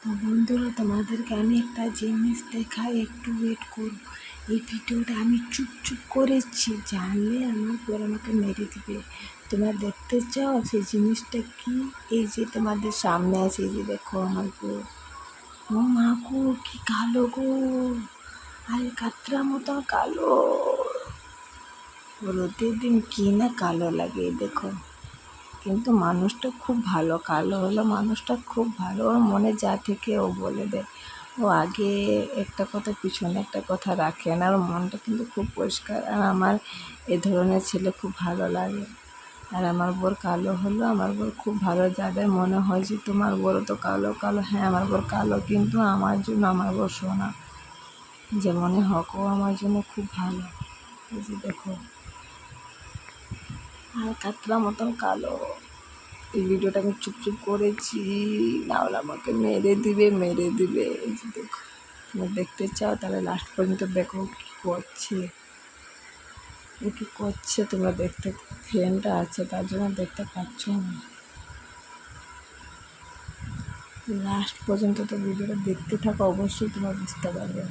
বন্ধুরা, তোমাদেরকে আমি একটা জিনিস দেখাই, একটু ওয়েট করো। এই ভিডিওটা আমি চুপ করেছি, জানলে আমার পর আমাকে মেরে দিবে। তোমরা দেখতে চাও সেই জিনিসটা কি? এই যে তোমাদের সামনে আছে, এই যে দেখো আমার বউ। ও মা গো, কি কালো গো, আল কাতরা মতো কালো। রোদের দিন কি না কালো লাগে, দেখো। কিন্তু মানুষটা খুব ভালো, কালো হলো মানুষটা খুব ভালো। ওর মনে যা থেকে ও বলে দেয়। ও আগে একটা কথা পিছনে একটা কথা রাখে না, ওর মনটা কিন্তু খুব পরিষ্কার। আর আমার এ ধরনের ছেলে খুব ভালো লাগে। আর আমার বোর কালো হলো, আমার বোর খুব ভালো। যাদের মনে হয় যে তোমার বোরও তো কালো কালো, হ্যাঁ আমার বোর কালো, কিন্তু আমার জন্য আমার বোর সোনা। যেমনই হোক, ও আমার জন্য খুব ভালো। এই যে দেখো, আর কাতরা মতন কালো। এই ভিডিওটা আমি চুপ করেছি, নাহলে আমাকে মেরে দিবে। এই যে দেখো, তোমরা দেখতে চাও তাহলে লাস্ট পর্যন্ত দেখো কী করছে। ও কী করছে তোমরা দেখতে, ফ্রেন্ডটা আছে তার জন্য দেখতে পাচ্ছ না। লাস্ট পর্যন্ত তো ভিডিওটা দেখতে থাকো, অবশ্যই তোমরা বুঝতে পারবে।